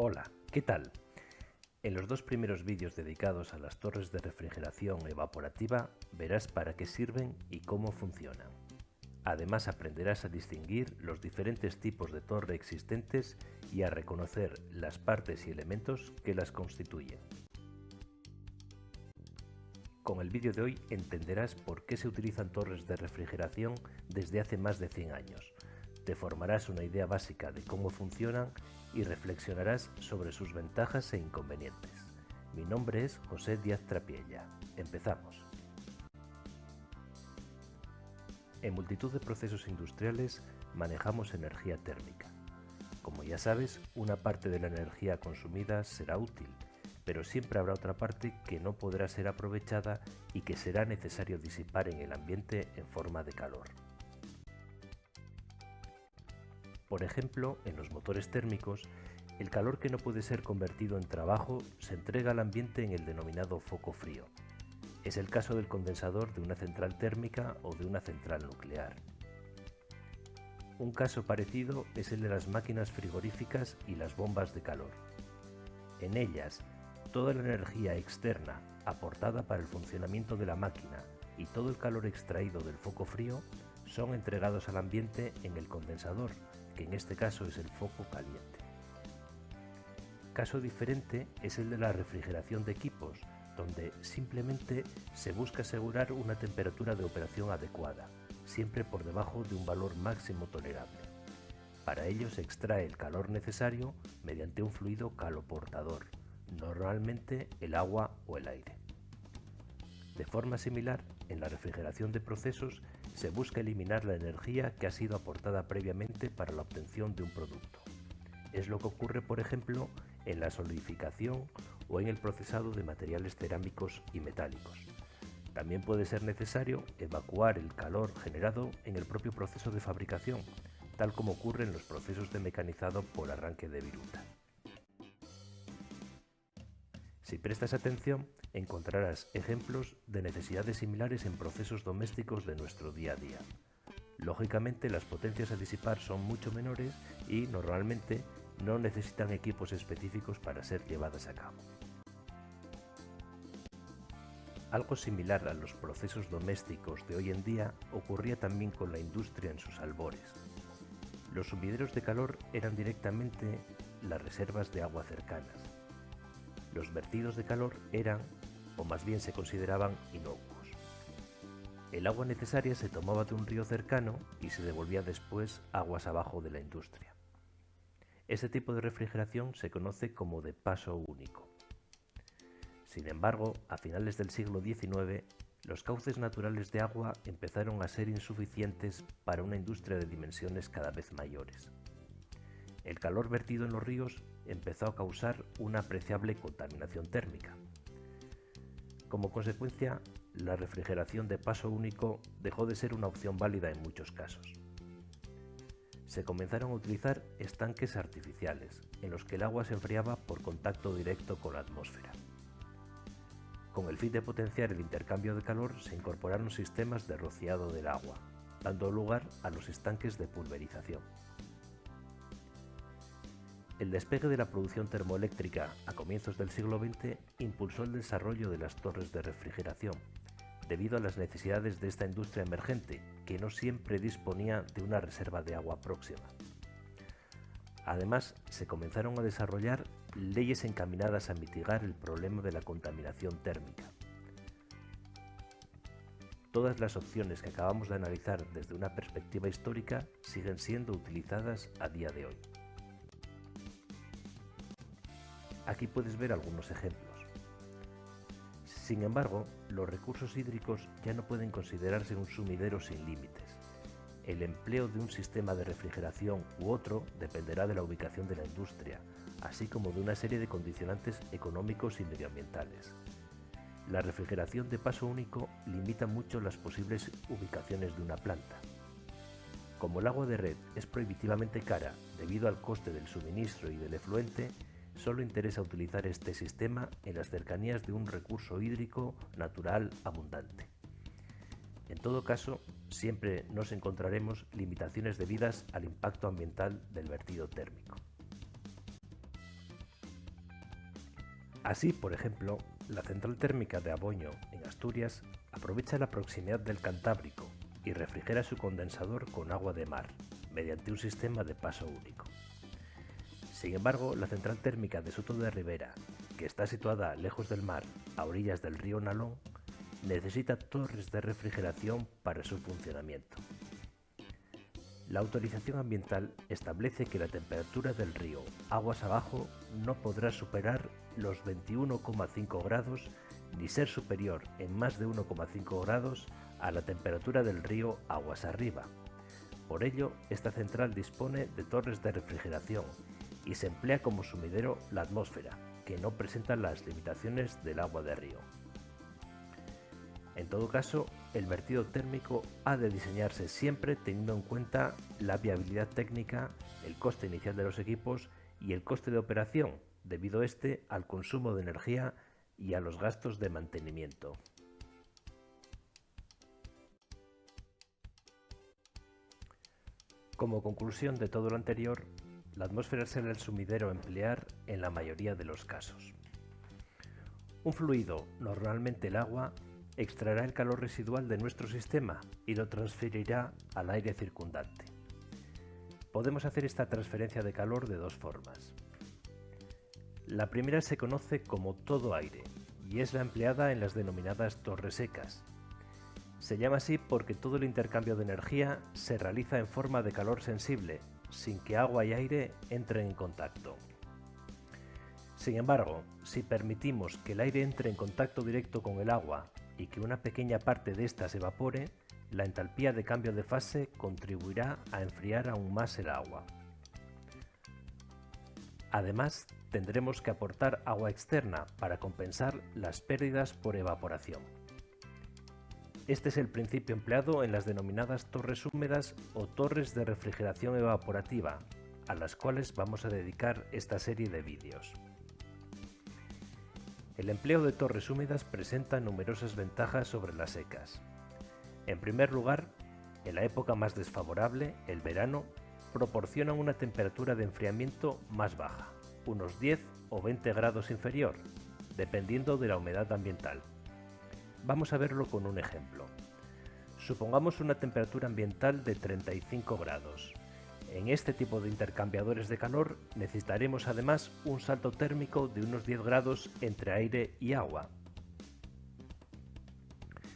Hola, ¿qué tal? En los dos primeros vídeos dedicados a las torres de refrigeración evaporativa verás para qué sirven y cómo funcionan. Además aprenderás a distinguir los diferentes tipos de torre existentes y a reconocer las partes y elementos que las constituyen. Con el vídeo de hoy entenderás por qué se utilizan torres de refrigeración desde hace más de 100 años. Te formarás una idea básica de cómo funcionan y reflexionarás sobre sus ventajas e inconvenientes. Mi nombre es José Díaz Trapiella. Empezamos. En multitud de procesos industriales manejamos energía térmica. Como ya sabes, una parte de la energía consumida será útil, pero siempre habrá otra parte que no podrá ser aprovechada y que será necesario disipar en el ambiente en forma de calor. Por ejemplo, en los motores térmicos, el calor que no puede ser convertido en trabajo se entrega al ambiente en el denominado foco frío. Es el caso del condensador de una central térmica o de una central nuclear. Un caso parecido es el de las máquinas frigoríficas y las bombas de calor. En ellas, toda la energía externa aportada para el funcionamiento de la máquina y todo el calor extraído del foco frío son entregados al ambiente en el condensador, que en este caso es el foco caliente. Caso diferente es el de la refrigeración de equipos, donde simplemente se busca asegurar una temperatura de operación adecuada, siempre por debajo de un valor máximo tolerable. Para ello se extrae el calor necesario mediante un fluido caloportador, normalmente el agua o el aire. De forma similar, en la refrigeración de procesos se busca eliminar la energía que ha sido aportada previamente para la obtención de un producto. Es lo que ocurre, por ejemplo, en la solidificación o en el procesado de materiales cerámicos y metálicos. También puede ser necesario evacuar el calor generado en el propio proceso de fabricación, tal como ocurre en los procesos de mecanizado por arranque de viruta. Si prestas atención, encontrarás ejemplos de necesidades similares en procesos domésticos de nuestro día a día. Lógicamente, las potencias a disipar son mucho menores y, normalmente, no necesitan equipos específicos para ser llevadas a cabo. Algo similar a los procesos domésticos de hoy en día ocurría también con la industria en sus albores. Los sumideros de calor eran directamente las reservas de agua cercanas. Los vertidos de calor eran, o más bien se consideraban, inocuos. El agua necesaria se tomaba de un río cercano y se devolvía después aguas abajo de la industria. Este tipo de refrigeración se conoce como de paso único. Sin embargo, a finales del siglo XIX, los cauces naturales de agua empezaron a ser insuficientes para una industria de dimensiones cada vez mayores. El calor vertido en los ríos empezó a causar una apreciable contaminación térmica. Como consecuencia, la refrigeración de paso único dejó de ser una opción válida en muchos casos. Se comenzaron a utilizar estanques artificiales, en los que el agua se enfriaba por contacto directo con la atmósfera. Con el fin de potenciar el intercambio de calor, se incorporaron sistemas de rociado del agua, dando lugar a los estanques de pulverización. El despegue de la producción termoeléctrica a comienzos del siglo XX impulsó el desarrollo de las torres de refrigeración, debido a las necesidades de esta industria emergente, que no siempre disponía de una reserva de agua próxima. Además, se comenzaron a desarrollar leyes encaminadas a mitigar el problema de la contaminación térmica. Todas las opciones que acabamos de analizar desde una perspectiva histórica siguen siendo utilizadas a día de hoy. Aquí puedes ver algunos ejemplos. Sin embargo, los recursos hídricos ya no pueden considerarse un sumidero sin límites. El empleo de un sistema de refrigeración u otro dependerá de la ubicación de la industria, así como de una serie de condicionantes económicos y medioambientales. La refrigeración de paso único limita mucho las posibles ubicaciones de una planta. Como el agua de red es prohibitivamente cara debido al coste del suministro y del efluente, solo interesa utilizar este sistema en las cercanías de un recurso hídrico natural abundante. En todo caso, siempre nos encontraremos limitaciones debidas al impacto ambiental del vertido térmico. Así, por ejemplo, la central térmica de Aboño, en Asturias, aprovecha la proximidad del Cantábrico y refrigera su condensador con agua de mar, mediante un sistema de paso único. Sin embargo, la central térmica de Soto de Ribera, que está situada lejos del mar, a orillas del río Nalón, necesita torres de refrigeración para su funcionamiento. La autorización ambiental establece que la temperatura del río aguas abajo no podrá superar los 21,5 grados ni ser superior en más de 1,5 grados a la temperatura del río aguas arriba. Por ello, esta central dispone de torres de refrigeración y se emplea como sumidero la atmósfera, que no presenta las limitaciones del agua de río. En todo caso, el vertido térmico ha de diseñarse siempre teniendo en cuenta la viabilidad técnica, el coste inicial de los equipos y el coste de operación, debido al consumo de energía y a los gastos de mantenimiento. Como conclusión de todo lo anterior, la atmósfera será el sumidero a emplear en la mayoría de los casos. Un fluido, normalmente el agua, extraerá el calor residual de nuestro sistema y lo transferirá al aire circundante. Podemos hacer esta transferencia de calor de dos formas. La primera se conoce como todo aire y es la empleada en las denominadas torres secas. Se llama así porque todo el intercambio de energía se realiza en forma de calor sensible, sin que agua y aire entren en contacto. Sin embargo, si permitimos que el aire entre en contacto directo con el agua y que una pequeña parte de ésta se evapore, la entalpía de cambio de fase contribuirá a enfriar aún más el agua. Además, tendremos que aportar agua externa para compensar las pérdidas por evaporación. Este es el principio empleado en las denominadas torres húmedas o torres de refrigeración evaporativa, a las cuales vamos a dedicar esta serie de vídeos. El empleo de torres húmedas presenta numerosas ventajas sobre las secas. En primer lugar, en la época más desfavorable, el verano, proporcionan una temperatura de enfriamiento más baja, unos 10 o 20 grados inferior, dependiendo de la humedad ambiental. Vamos a verlo con un ejemplo. Supongamos una temperatura ambiental de 35 grados. En este tipo de intercambiadores de calor necesitaremos además un salto térmico de unos 10 grados entre aire y agua.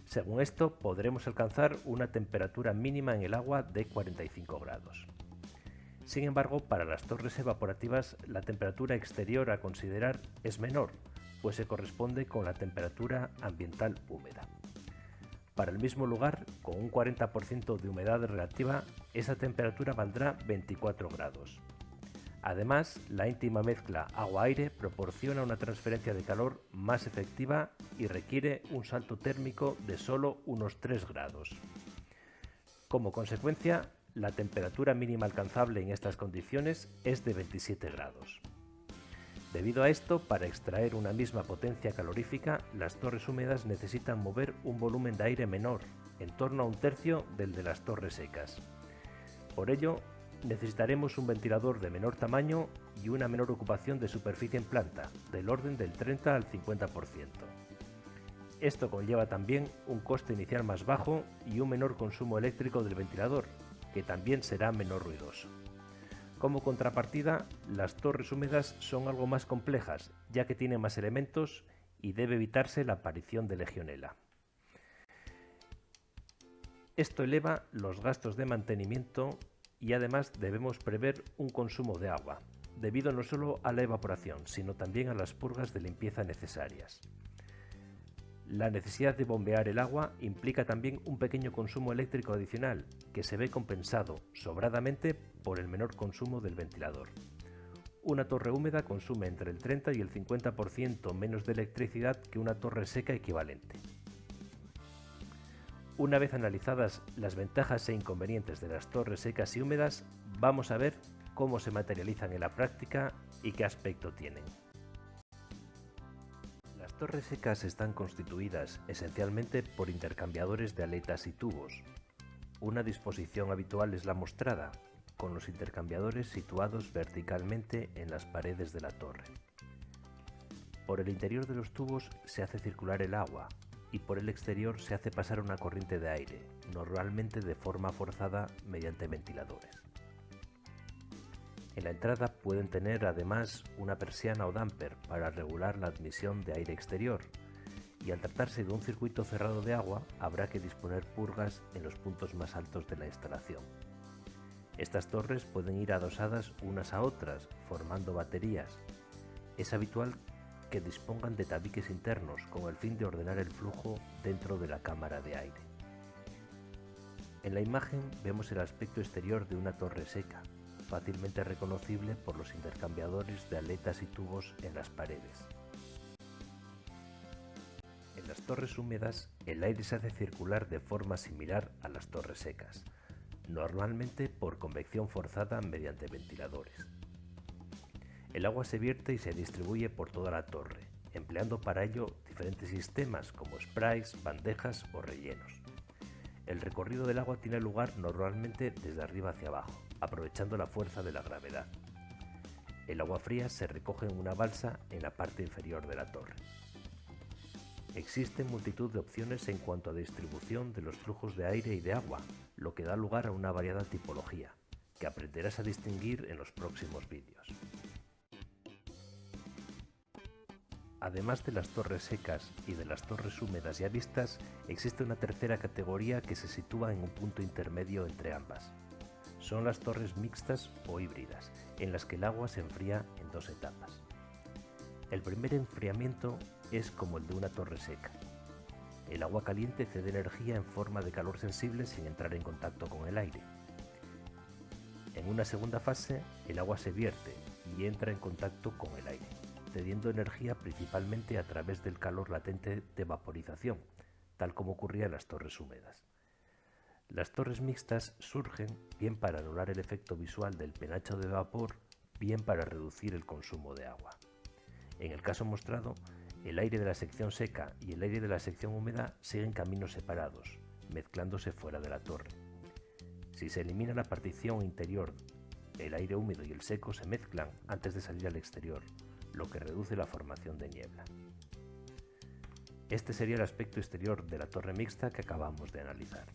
Según esto, podremos alcanzar una temperatura mínima en el agua de 45 grados. Sin embargo, para las torres evaporativas, la temperatura exterior a considerar es menor, pues se corresponde con la temperatura ambiental húmeda. Para el mismo lugar, con un 40% de humedad relativa, esa temperatura valdrá 24 grados. Además, la íntima mezcla agua-aire proporciona una transferencia de calor más efectiva y requiere un salto térmico de solo unos 3 grados. Como consecuencia, la temperatura mínima alcanzable en estas condiciones es de 27 grados. Debido a esto, para extraer una misma potencia calorífica, las torres húmedas necesitan mover un volumen de aire menor, en torno a un tercio del de las torres secas. Por ello, necesitaremos un ventilador de menor tamaño y una menor ocupación de superficie en planta, del orden del 30 al 50%. Esto conlleva también un coste inicial más bajo y un menor consumo eléctrico del ventilador, que también será menos ruidoso. Como contrapartida, las torres húmedas son algo más complejas, ya que tienen más elementos y debe evitarse la aparición de legionela. Esto eleva los gastos de mantenimiento y además debemos prever un consumo de agua, debido no solo a la evaporación, sino también a las purgas de limpieza necesarias. La necesidad de bombear el agua implica también un pequeño consumo eléctrico adicional, que se ve compensado sobradamente por el menor consumo del ventilador. Una torre húmeda consume entre el 30 y el 50% menos de electricidad que una torre seca equivalente. Una vez analizadas las ventajas e inconvenientes de las torres secas y húmedas, vamos a ver cómo se materializan en la práctica y qué aspecto tienen. Las torres secas están constituidas esencialmente por intercambiadores de aletas y tubos. Una disposición habitual es la mostrada, con los intercambiadores situados verticalmente en las paredes de la torre. Por el interior de los tubos se hace circular el agua y por el exterior se hace pasar una corriente de aire, normalmente de forma forzada mediante ventiladores. En la entrada pueden tener además una persiana o damper para regular la admisión de aire exterior, y al tratarse de un circuito cerrado de agua habrá que disponer purgas en los puntos más altos de la instalación. Estas torres pueden ir adosadas unas a otras, formando baterías. Es habitual que dispongan de tabiques internos con el fin de ordenar el flujo dentro de la cámara de aire. En la imagen vemos el aspecto exterior de una torre seca, fácilmente reconocible por los intercambiadores de aletas y tubos en las paredes. En las torres húmedas, el aire se hace circular de forma similar a las torres secas, normalmente por convección forzada mediante ventiladores. El agua se vierte y se distribuye por toda la torre, empleando para ello diferentes sistemas como sprays, bandejas o rellenos. El recorrido del agua tiene lugar normalmente desde arriba hacia abajo, aprovechando la fuerza de la gravedad. El agua fría se recoge en una balsa en la parte inferior de la torre. Existen multitud de opciones en cuanto a distribución de los flujos de aire y de agua, lo que da lugar a una variada tipología, que aprenderás a distinguir en los próximos vídeos. Además de las torres secas y de las torres húmedas ya vistas, existe una tercera categoría que se sitúa en un punto intermedio entre ambas. Son las torres mixtas o híbridas, en las que el agua se enfría en dos etapas. El primer enfriamiento es como el de una torre seca. El agua caliente cede energía en forma de calor sensible sin entrar en contacto con el aire. En una segunda fase, el agua se vierte y entra en contacto con el aire, cediendo energía principalmente a través del calor latente de vaporización, tal como ocurría en las torres húmedas. Las torres mixtas surgen bien para anular el efecto visual del penacho de vapor, bien para reducir el consumo de agua. En el caso mostrado, el aire de la sección seca y el aire de la sección húmeda siguen caminos separados, mezclándose fuera de la torre. Si se elimina la partición interior, el aire húmedo y el seco se mezclan antes de salir al exterior, lo que reduce la formación de niebla. Este sería el aspecto exterior de la torre mixta que acabamos de analizar.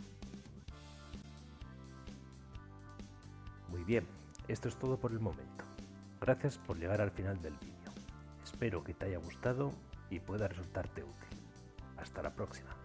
Muy bien, esto es todo por el momento. Gracias por llegar al final del vídeo. Espero que te haya gustado y pueda resultarte útil. Hasta la próxima.